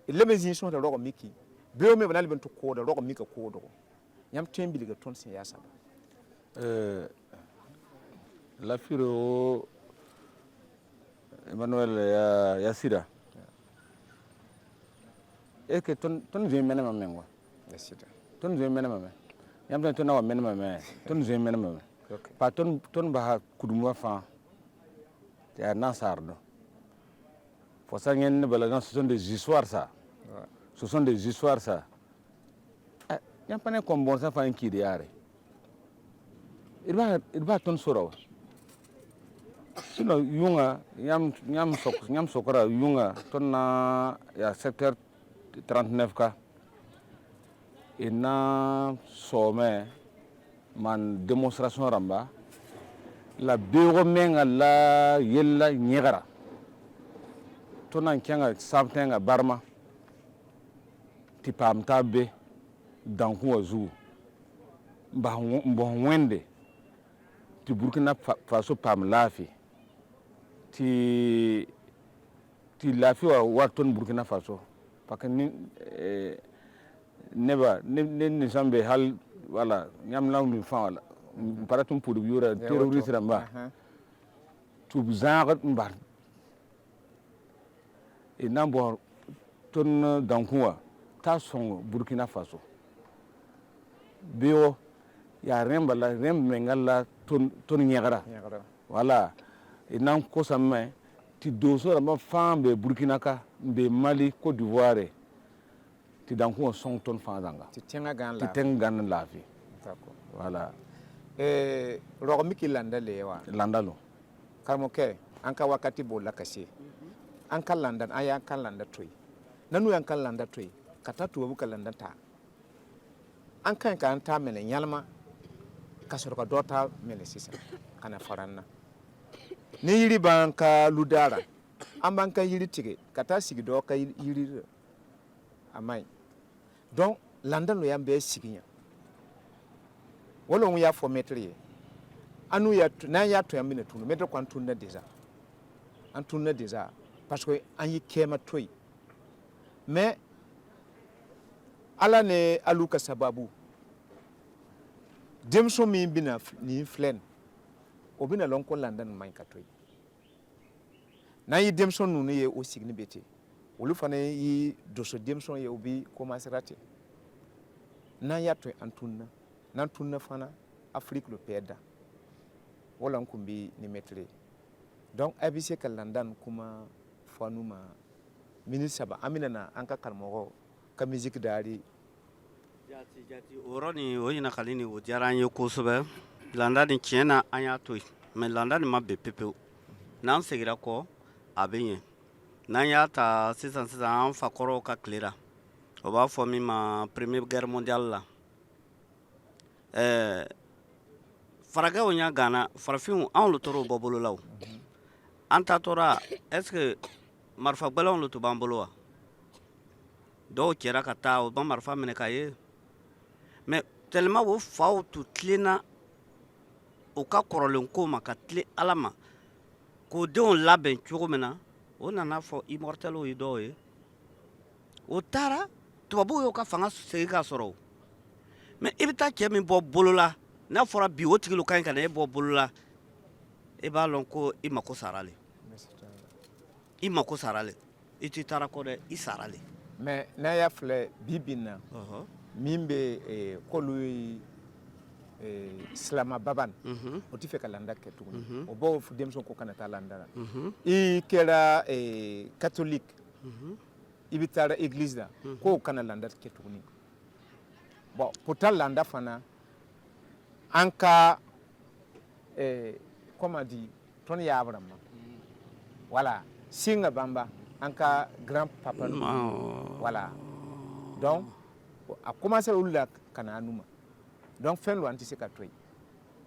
Speaker 1: ile mazin so da rogo miki be me bana liben to ko da rogo mika ko do yam tembi ga ton sin ya saba
Speaker 2: la firo Emmanuel ya sida est que ton je menema menwa
Speaker 1: ya sida
Speaker 2: ton je menema me yam ton na wa menema me ton je menema me pa ton ba kudumwa fa ya nasardo fo sa ngeen bala ce sont des histoires ça ce sont des histoires ça yam pané comme bon ça fa un qui diare il va ton soro sino yunga yam sokora yunga ton na ya secteur 39 ka ina some man démonstration ramba la bureau menga la yella nyegara tonan kenga sabtenga barma ti pam tabe danku wazu mbon wende ti Burkina Faso pam lafi ti lafi wa ton Burkina Faso parce que ni sambe hal wala nyam law ni fa wala paratum pour yura terroriste ramba tu zangat mbar e nambo ton dankuwa ta son Burkina Faso bio ya remba la mengala ton nyagara wala e nan ko samme ti doso ramba fambe Burkina ka be Mali Côte d'Ivoire ti dankuwa son ton fazanga
Speaker 1: ti tenga
Speaker 2: gan la fi
Speaker 1: d'accord
Speaker 2: voilà
Speaker 1: rogo miki landa lewa
Speaker 2: landalo
Speaker 1: kamo ke anka wakati bola kashe anka landan aya kan landa toy nanu yan kan landa toy kata tuwa buka landa ta anka kan ta mele nyalma kasoro ka dota mele sisa kana faranna ne yiri banka ludara ambanka yiri tige kata sigi do ka yiri amai donc landan lo yambe siginya wala ya fo metri anu ya na ya to yambe tunu metri kwan tunna deja an tunna deja parce que an yi kema toy mais ala ne aluka sababu demso mi bina ni flen obina lon ko landan man ka toy na yi demso nunu ye o signi beti wolu fane yi doso demso ye obi commencer raté na ya to an tunna nan tunna fana Afrique le peda wala nkumbi ni metre donc abise ka landan kuma fanuma minute saba amina na an ka karamɔgɔ ka musique dari
Speaker 3: jati o yɔrɔ ni o ɲininkali ni o diyara an ye kosɛbɛ landa ni tiɲɛ na an y'a to yen mais landa ni ma bɛn pepewu n'an segira kɔ a bɛ ɲɛ n'an y'a ta sisan an fa kɔrɔw ka tile la o b'a fɔ min ma première guerre mondiale la farakɛw y'a gana farafinw anw lo tora o bɔ bolo la o an ta tora est ce que marifa gbɛlɛnw lo tun b'an bolo wa dɔw cɛra ka taa o ma marifa minɛ ka ye mais tellement o faw tun tilenna o ka kɔrɔlen ko ma ka tilen ala ma k'o denw labɛn cogo min na o nana fɔ immortels ye dɔw ye o taara tubabuw y'o ka fanga segin ka sɔrɔ o mais i bɛ taa cɛ min bɔ bolo la n'a fɔra bi o tigi lo ka ɲi ka na e bɔ bolo la i b'a lɔn ko i mako sara le i mako sara le i t'i taara kɔ dɛ i sara le
Speaker 1: mais n'a y'a filɛ bi bin na min bɛ k'olu ye silama baban o tɛ fɛ ka landa kɛ tuguni o b'o fɔ denmisɛnw ko kana taa landa la i kɛra catholique i bɛ taara église la k'o kana landa kɛ tuguni bon pour taa landa fana an ka comment dire ton ya abrama voilà singa bamba an ka grand papa voilà donc a commencé olu la kana anuma donc fɛn lo an tɛ se ka to yen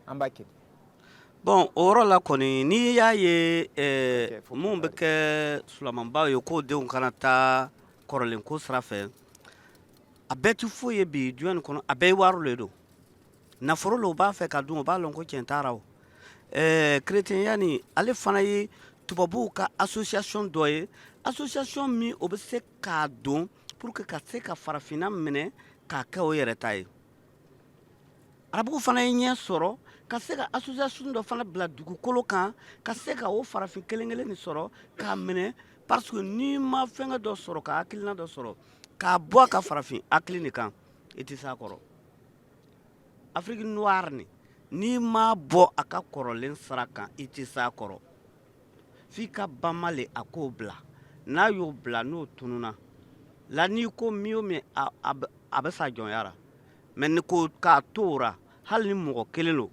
Speaker 1: an b'a kɛ
Speaker 3: bon o yɔrɔ la kɔni n'i y'a ye mun bɛ kɛ sulamanbaw ye k'o denw kana taa kɔrɔlen ko sira fɛ a bɛɛ tɛ foyi ye bi diɲɛ nin kɔnɔ a bɛɛ ye wari le don nafolo lo b'a fɛ ka dun o b'a lɔn ko tiɲɛ t'a ra o chrétien ni ale fana ye tubabuw ka association dɔ ye association min o bɛ se k'a don pour que ka se ka farafinna minɛ k'a kɛ o yɛrɛ ta ye arabuw fana ye ɲɛ sɔrɔ ka se ka association dɔ fana bila dugukolo kan ka se ka o farafin kelen kelen nin sɔrɔ k'a minɛ parce que n'i ma fɛngɛ dɔ sɔrɔ ka hakilina dɔ sɔrɔ k'a bɔ a ka farafin hakili nin kan i tɛ s'a kɔrɔ Afrique noire ni n'i ma bɔ a ka kɔrɔlen sira kan i tɛ s'a kɔrɔ f'i ka bama le a k'o bila n'a y'o bila n'o tununa la n'i ko min o min a bɛ sa jɔnya ra mais ni ko k'a to o ra hali ni mɔgɔ kelen lo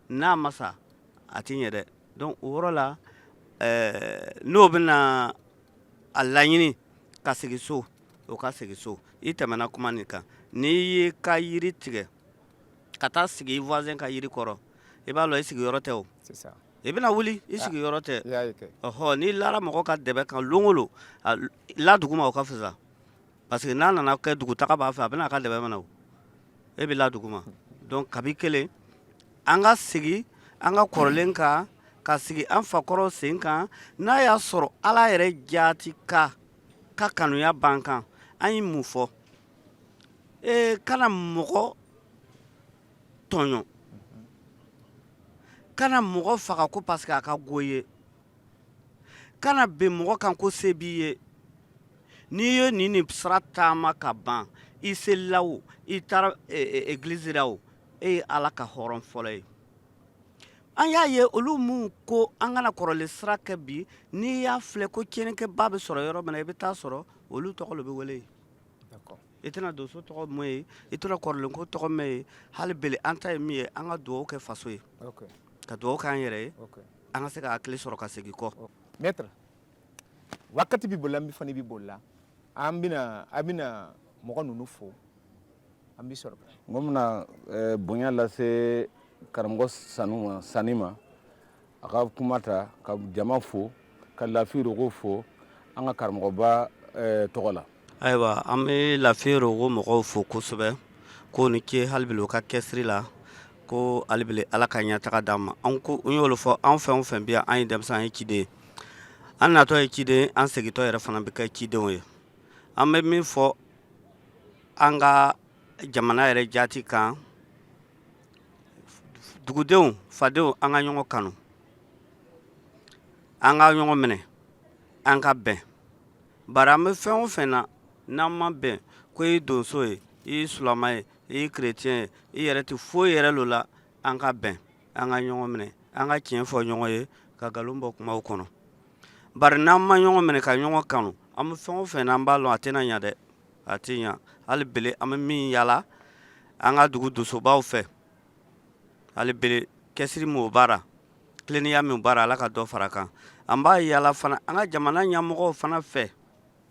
Speaker 3: n'a ma sa a tɛ ɲɛ dɛ donc o yɔrɔ la n'o bɛna a laɲini ka segin so o ka segin so i tɛmɛna kuma nin kan n'i ye ka yiri tigɛ ka taa sigi i voisin ka yiri kɔrɔ i b'a lɔn i sigiyɔrɔ tɛ o i bɛna wuli i sigiyɔrɔ tɛ ɔhɔ n'i lara mɔgɔ ka dɛbɛ kan don o don la dugu ma o ka fisa parce que n'a nana kɛ dugutaga b'a fɛ a bɛna a ka dɛbɛ minɛ o e bɛ la dugu ma donc kabi kelen an ka sigi an ka kɔrɔlen kan ka sigi an fakɔrɔ sen kan n'a y'a sɔrɔ ala yɛrɛ jaati ka kanuya ban kan an ye mun fɔ kana mɔgɔ tɔɲɔ kana mɔgɔ faga ko parce que a ka go ye kana bɛn mɔgɔ kan ko se b'i ye n'i ye nin sira taama ka ban i selila o i taara église la o e ye ala ka hɔrɔn fɔlɔ ye an y'a ye olu mun ko an kana kɔrɔlen sira kɛ bi n'i y'a filɛ ko tiɲɛnikɛba bɛ sɔrɔ yɔrɔ min na i bɛ taa sɔrɔ olu tɔgɔ lo bɛ wele i tɛna donso tɔgɔ mɛn ye i tɛna kɔrɔlenko tɔgɔ mɛn ye hali bele an ta ye min ye an ka dugawu kɛ faso ye ka dugawu k'an yɛrɛ ye an ka se ka hakili sɔrɔ ka segin kɔ
Speaker 1: maître wakati b'i bolo la min fana b'i bolo la an bɛna mɔgɔ ninnu fo an b'i sɔrɔ
Speaker 2: n ko bɛna bonya lase karamɔgɔ Sani ma a ka kuma ta ka jama fo ka Lafiya Rogo fo an ka karamɔgɔba tɔgɔ la
Speaker 3: ayiwa an bɛ Lafiya Rogo mɔgɔw fo kosɛbɛ ko ni ce hali bi u ka kɛsiri la ko hali bi ala ka ɲɛtaga d'an ma an y'olu fɔ an fɛn o fɛn bɛ yan an ye denmisɛn an ye ciden ye an natɔ ye ciden an segintɔ yɛrɛ fana bɛ kɛ cidenw ye an bɛ min fɔ an ka jamana yɛrɛ jaati kan dugudenw fadenw an ka ɲɔgɔn kanu an ka ɲɔgɔn minɛ an ka bɛn bari an bɛ fɛn o fɛn na n'an ma bɛn ko i donso ye i ye sulama ye i ye chrétien ye i yɛrɛ tɛ foyi yɛrɛ lo la an ka bɛn an ka ɲɔgɔn minɛ an ka tiɲɛ fɔ ɲɔgɔn ye ka nkalon bɔ kumaw kɔnɔ bari n'an ma ɲɔgɔn minɛ ka ɲɔgɔn kanu am fɛn o fɛn n'an b'a lɔn a tɛna ɲa dɛ a tɛ ɲa hali bele an bɛ min yala an ka dugu dusobaw fɛ hali bele cɛsiri min o baara tilennenya min baara ala ka dɔ fara kan an b'a yala fana an ka jamana ɲɛmɔgɔw fana fɛ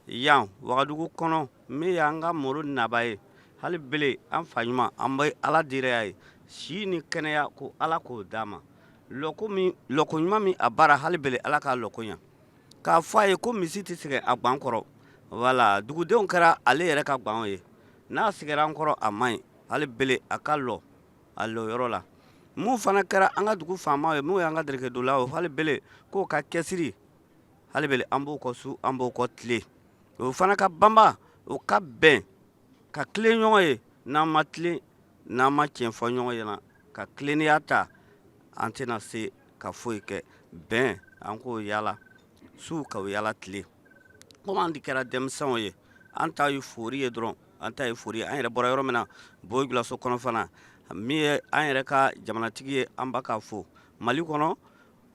Speaker 3: yan Wagadugu kɔnɔ min y'an ka Moro naba ye hali bele an fa ɲuman an bɛ ala dira y'a ye si ni kɛnɛya ko ala k'o d'a ma lɔko ɲuman min a baara hali bele ala k'a lɔko ɲa k'a fɔ a ye ko misi tɛ sɛgɛn a gwan kɔrɔ voilà dugudenw kɛra ale yɛrɛ ka gwanw ye n'a sɛgɛra an kɔrɔ a man ɲi hali bele a ka lɔ a lɔ yɔrɔ la mun fana kɛra an ka dugu faamaw ye mun y'an ka dɛrɛkɛdolaw hali bele k'o ka cɛsiri hali bele an b'o kɔ su an b'o kɔ tile o fana ka banba o ka bɛn ka tilen ɲɔgɔn ye n'an ma tilen n'an ma tiɲɛ fɔ ɲɔgɔn ɲɛna ka tilennenya ta an tɛna se ka foyi kɛ bɛn an k'o yala su ka o yala tile komi an de kɛra denmisɛnw ye an ta ye fori ye dɔrɔn an ta ye fori ye an yɛrɛ bɔra yɔrɔ min na Boyi Gulaso kɔnɔ fana min ye an yɛrɛ ka jamanatigi ye an b'a k'a fo Mali kɔnɔ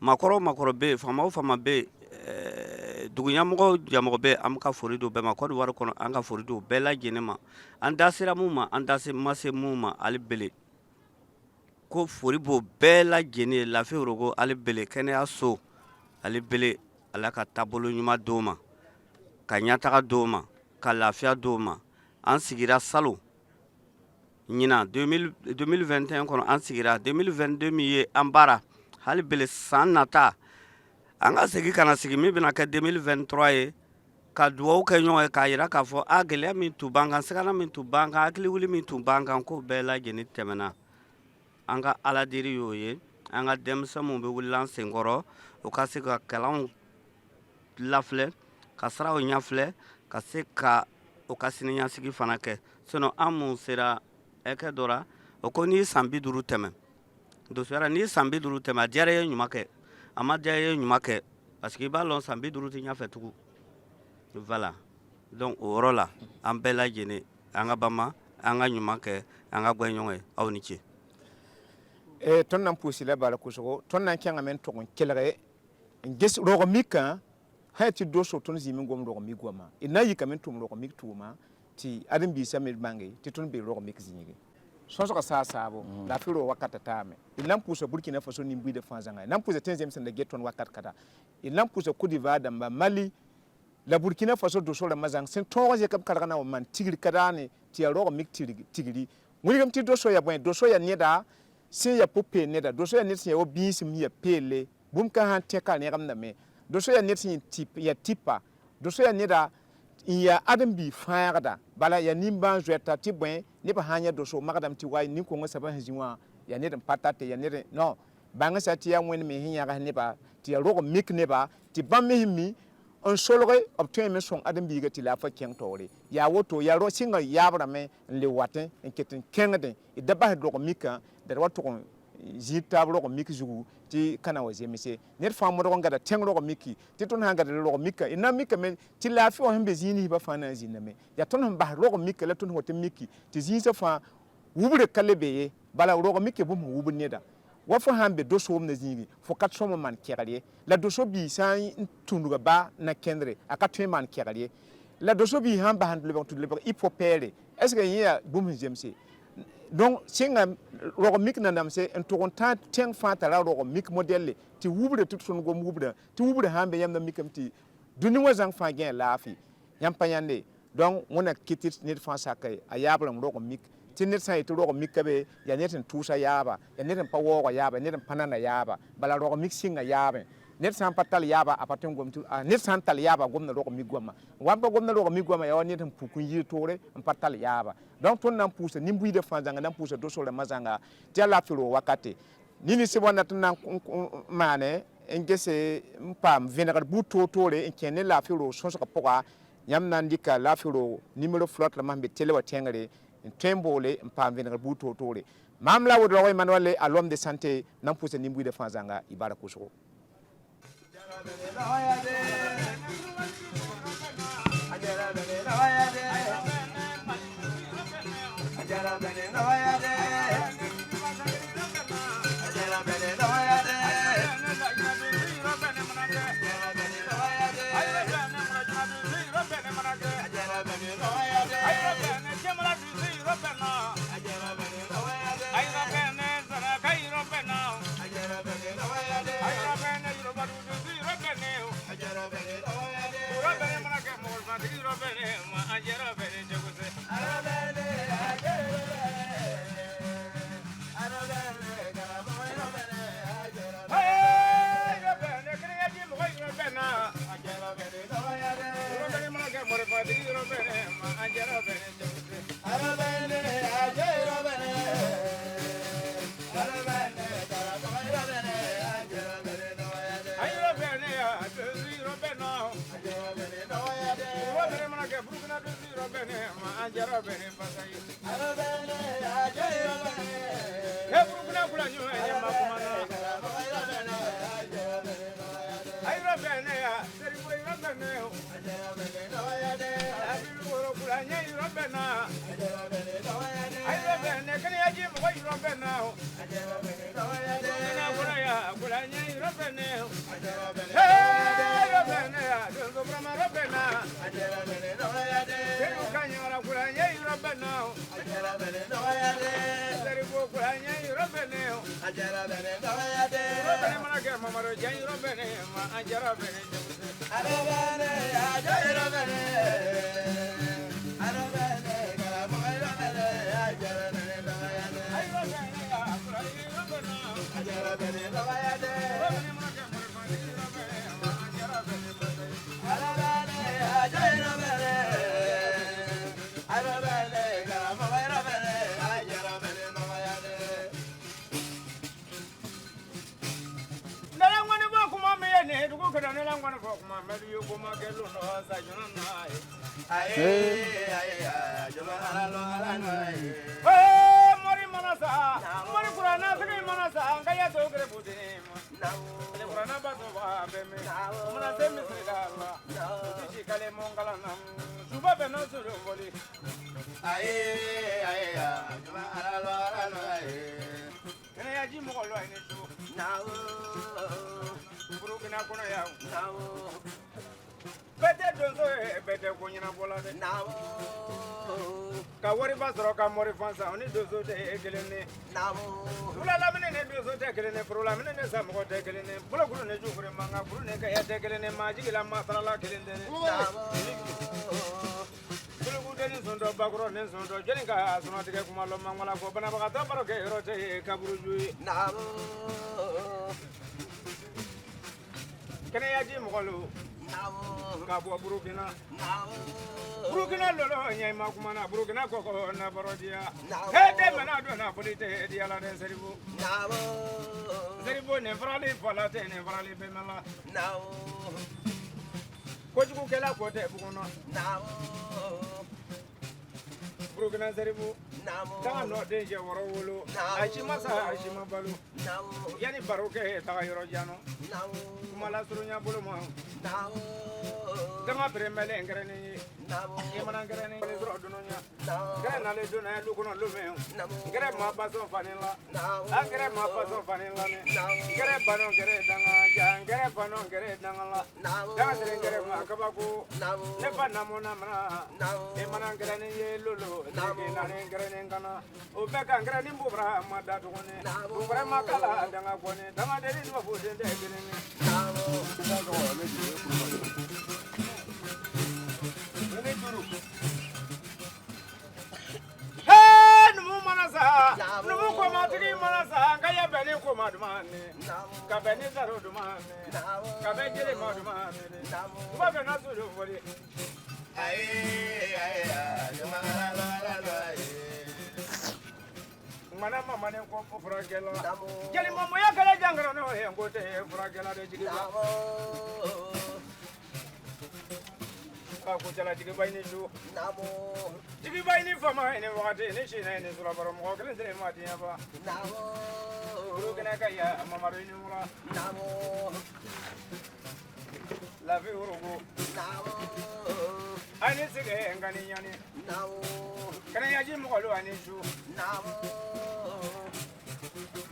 Speaker 3: makɔrɔ o makɔrɔ bɛ yen faama o faama bɛ yen dugu ɲɛmɔgɔ bɛ yen an bɛ ka fori di o bɛɛ ma Côte d'Ivoire kɔnɔ an ka fori di o bɛɛ lajɛlen ma an da sera mun ma an da ma se mun ma hali bele ko fori b'o bɛɛ lajɛlen ye Lafiya Rogo hali bele kɛnɛyaso hali bele ala ka taabolo ɲuman d'o ma ka ɲɛtaga d'o ma ka lafiya d'o ma an sigira salon ɲina 2021 kɔnɔ an sigira 2022 min ye an baara hali bele san nata an ka segin kana sigi min bɛna kɛ 2023 ye ka duwawu kɛ ɲɔgɔn ye k'a yira k'a fɔ a gɛlɛya min tun b'an kan sigana min tun b'an kan hakiliwuli min tun b'an kan k'o bɛɛ lajɛlen tɛmɛna an ka ala deli y'o ye an ka denmisɛn minnu bɛ wuli an senkɔrɔ u ka se ka kalanw lafilɛ ka siraw ɲafilɛ ka se ka o ka siniɲɛsigi fana kɛ sinon an mun sera ɛkɛ dɔ la o ko n'i san 50 tɛmɛ dosora n'i san 50 tɛmɛ a diyara ye ɲuman kɛ a ma diya ye ɲuman kɛ parce que i b'a lɔn san 50 tɛ ɲɛfɛ tugun voilà donc o yɔrɔ la an bɛɛ lajɛlen an ka bama an ka ɲuman kɛ an ka gwɛ ɲɔgɔn ye aw ni ce
Speaker 1: ton nan pusi la bala kusogo ton nan kyanga men to kelere nges rogo mika ha ti do so ton zimi gom rogo mi goma ina yi kamen tum rogo mik tuma ti adam bi samir bangi ti ton be rogo mik zinyige so so ka sa sabo la firo wakata tame ilam puso Burkina Faso ni mbi de fanzanga nam puso tenzem sen de geton wakat kata ilam puso Côte d'Ivoire damba Mali la Burkina Faso do so la mazang sen to je kap kala na man tigri kadane ti rogo mik tigri muligam ti do so ya bon do so ya nieda sin ya pope neda do so ya net sin ya obi sim ya pele bum ka han teka ne gamna me do so ya net sin tip ya tipa do so ya neda ya adam bi faada bala ya nimban jeta ti bwen ne ba hanya do so magadam ti wai ni ko ngosa ba hinjiwa ya net patate ya net no banga sa ti ya wen me hinya ga ne ba ti ya rogo mik ne ba ti bam me himi on solore obtain me son adam bi ga ti la fa ken tore ya woto ya ro singa ya bra me le watin en ketin kengade e daba rogo mika da wato kon jita rogo miki zugu ti kana waje mise net famu rogo ngada teng rogo miki ti ton hanga da rogo mika ina mika men ti lafi o hembe zini ba fana zina me ya ton ba rogo mika la ton hote miki ti zinsa fa wubre kalebe bala rogo miki bu mu wubu neda wa fo hambe do so na zini fo kat so man kerale la do so bi san tunduga ba na kendre aka twe man kerale la do so bi hamba handle ba tudle ba ipopere est ce que ya bu mu jemse donc singa rogo mik na namse en to konta teng fata la rogo mik modelle ti wubre tut son go wubre ti wubre hambe yam na mikam ti duni wazang fa gen lafi yam panyande donc mona kitit net fa sakay ayabram rogo mik ti net sa ito rogo mik kabe ya neten tusa yaba ya neten pawo yaba neten panana yaba bala rogo mik singa yaba net san patal yaba apaten gom tu net san tal yaba gom na rogo mik goma wamba gom na rogo mik goma ya neten pukun yi tore patal yaba donc ton nan pousse ni mbui de fanzanga nan pousse do so le mazanga ti ala firo wakati nini se wona ton nan mane engese mpam veneral buto tore enkene la firo so so poka yam nan dika la firo numéro flotte la mambe telewa tengere tembole mpam veneral buto tore mamla wodo way manwale à l'homme de santé nan pousse ni mbui de fanzanga ibara kuso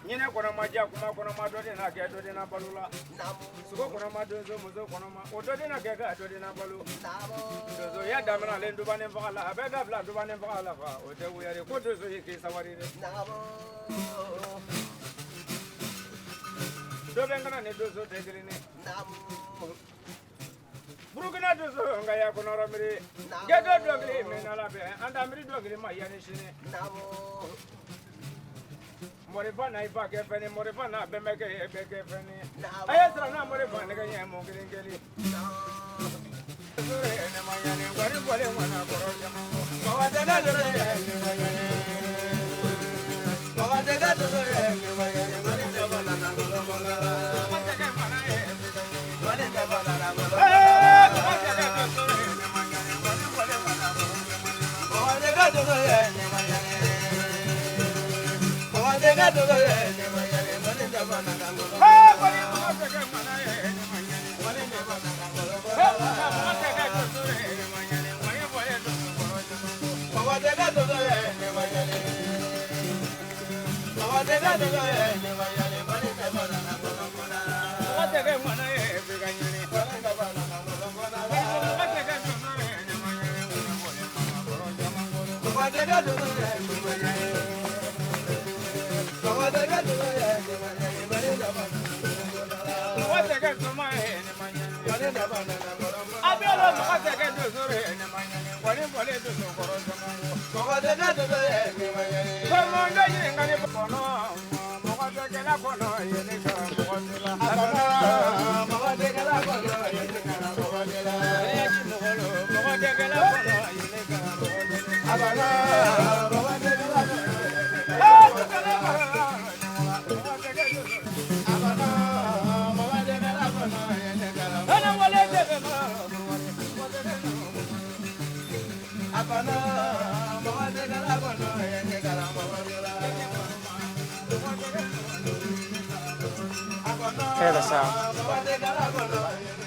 Speaker 6: Nyine kono maja kuma kono mado de na ke do de na balula. Suko kono mado zo muzo kono ma. O do de na ke ga do de na balu. Zo ya damna le nduba ne fala abega bla nduba ne fala fa. O de wo yare ko do zo yake sawari de. Do bengana ne do zo de grine. Burukina do zo ngaya kono ramiri. Gedo do gri me na la be. Anda miri do gri ma yani shine. Morifana ipa ke feni morifana bemeke ebeke feni ayesra na morifana ke nyemo ngeli zure ne mayane gwari gwale wana koroja mawade na zure ne mayane mawade ga zure ne mayane mali jabala na ngolo mangala mate ke mana e mali jabala na ngolo mate ga zure ne mayane gwari gwale wana koroja mawade ga zure ne mayane Tega to the end,
Speaker 1: Hear the sound.